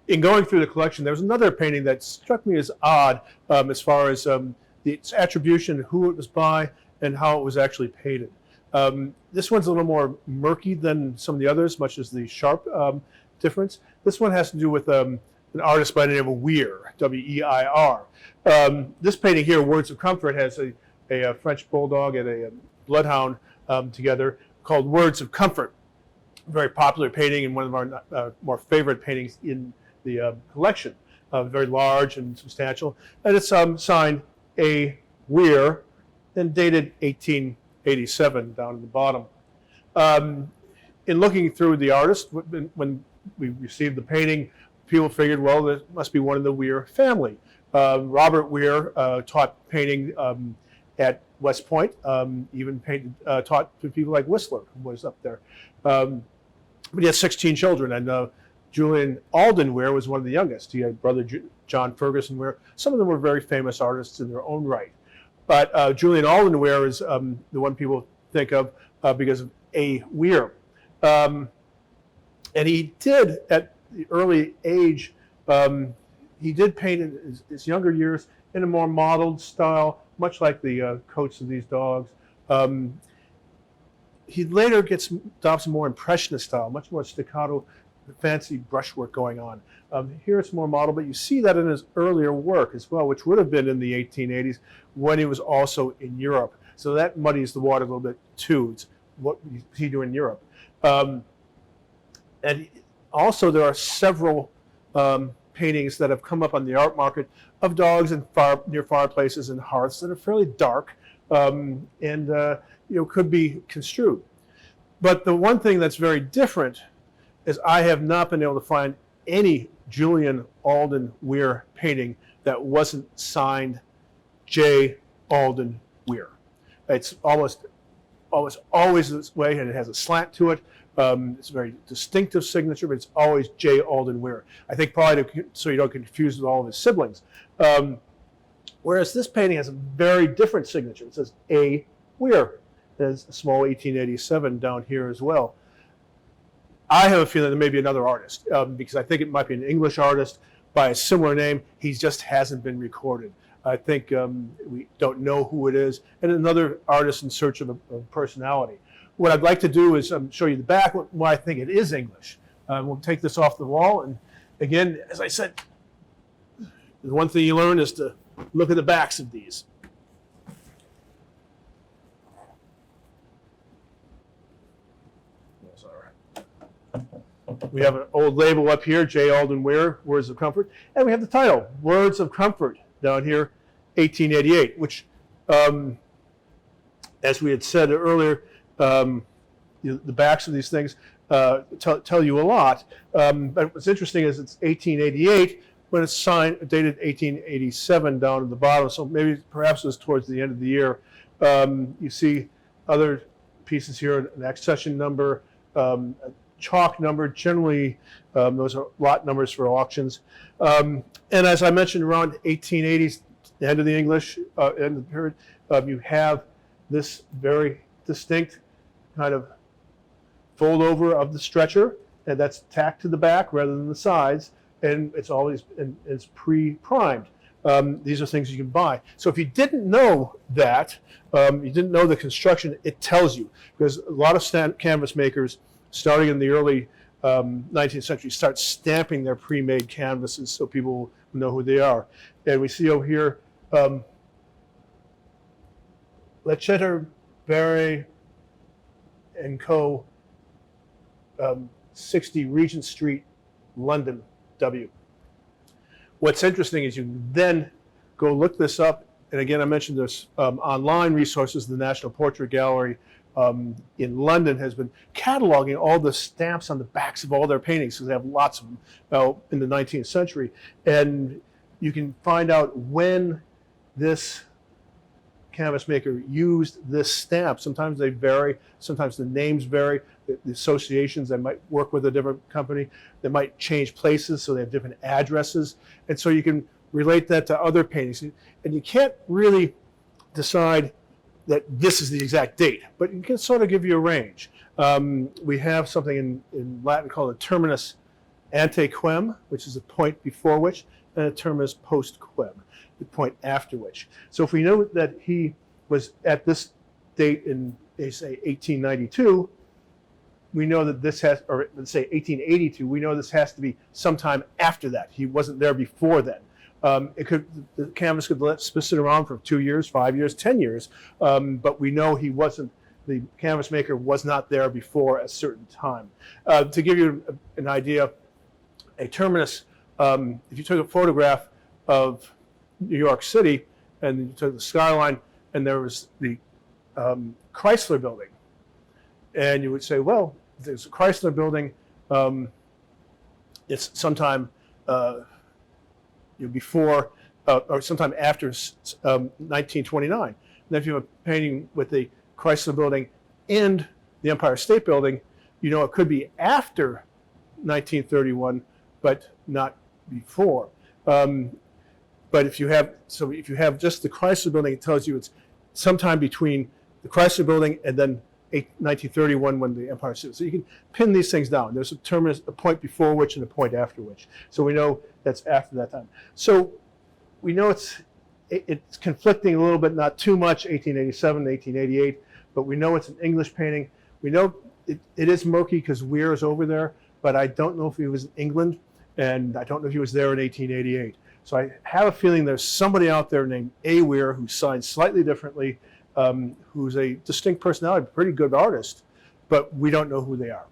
in going through the collection, there was another painting that struck me as odd as far as its attribution, who it was by, and how it was actually painted. This one's a little more murky than some of the others, much as the sharp difference. This one has to do with an artist by the name of Weir, W-E-I-R. This painting here, Words of Comfort, has a French bulldog and a bloodhound together called Words of Comfort. Very popular painting and one of our more favorite paintings in the collection. Very large and substantial. And it's signed A.Weir and dated 1887 down at the bottom. In looking through the artist, when we received the painting, people figured, well, that must be one of the Weir family. Robert Weir taught painting at West Point, even taught to people like Whistler, who was up there. But he had 16 children, and Julian Alden Weir was one of the youngest. He had brother John Ferguson Weir. Some of them were very famous artists in their own right. But Julian Alden Weir is the one people think of because of A.Weir. And he did, at the early age, he did paint in his younger years in a more modeled style, much like the coats of these dogs. He later adopts a more impressionist style, much more staccato, fancy brushwork going on. Here it's more model, but you see that in his earlier work as well, which would have been in the 1880s when he was also in Europe. So that muddies the water a little bit too. It's what he do in Europe. And also there are several paintings that have come up on the art market of dogs in near fireplaces and hearths that are fairly dark and could be construed. But the one thing that's very different is I have not been able to find any Julian Alden Weir painting that wasn't signed J. Alden Weir. It's almost always this way, and it has a slant to it. It's a very distinctive signature, but it's always J. Alden Weir. I think probably so you don't confuse with all of his siblings. Whereas this painting has a very different signature. It says A. Weir. There's a small 1887 down here as well. I have a feeling there may be another artist because I think it might be an English artist by a similar name. He just hasn't been recorded. I think we don't know who it is, and another artist in search of a personality. What I'd like to do is show you the back, why I think it is English. We'll take this off the wall, and again, as I said, the one thing you learn is to look at the backs of these. That's all right. We have an old label up here, J. Alden Weir, Words of Comfort, and we have the title, Words of Comfort, down here, 1888, which, as we had said earlier, the backs of these things tell you a lot. But what's interesting is it's 1888 when it's signed, dated 1887 down at the bottom. So maybe perhaps it was towards the end of the year. You see other pieces here, an accession number, a chalk number. Generally, those are lot numbers for auctions. And as I mentioned, around 1880s, the end of the English, end of the period, you have this very distinct kind of fold over of the stretcher, and that's tacked to the back rather than the sides, and it's always it's pre-primed. These are things you can buy. So if you didn't know that, you didn't know the construction, it tells you, because a lot of canvas makers, starting in the early 19th century, start stamping their pre-made canvases so people know who they are. And we see over here, Lecheter, Barre and Co., 60 Regent Street, London, W. What's interesting is you can then go look this up, and again I mentioned there's online resources. The National Portrait Gallery in London has been cataloging all the stamps on the backs of all their paintings, because they have lots of them in the 19th century, and you can find out when this canvas maker used this stamp. Sometimes they vary, sometimes the names vary, the associations, they might work with a different company, they might change places, so they have different addresses, and so you can relate that to other paintings. And you can't really decide that this is the exact date, but it can sort of give you a range. We have something in Latin called a terminus ante quem, which is a point before which, and a terminus post quem, the point after which. So if we know that he was at this date in, say, 1892, we know that this has, or let's say 1882, we know this has to be sometime after that. He wasn't there before then. The canvas could sit around for 2 years, 5 years, 10 years, but we know he wasn't, the canvas maker was not there before a certain time. To give you an idea, a terminus, if you took a photograph of New York City and you took the skyline and there was the Chrysler building, and you would say, well, there's a Chrysler building, it's sometime before or sometime after 1929. And then if you have a painting with the Chrysler building and the Empire State Building, you know it could be after 1931, but not before. But if you have just the Chrysler building, it tells you it's sometime between the Chrysler building and then 1931 when the Empire State. So you can pin these things down. There's a terminus, a point before which and a point after which. So we know that's after that time. So we know it's conflicting a little bit, not too much, 1887, 1888, but we know it's an English painting. We know it is murky because Weir is over there, but I don't know if he was in England, and I don't know if he was there in 1888. So I have a feeling there's somebody out there named A.Weir who signs slightly differently, who's a distinct personality, pretty good artist, but we don't know who they are.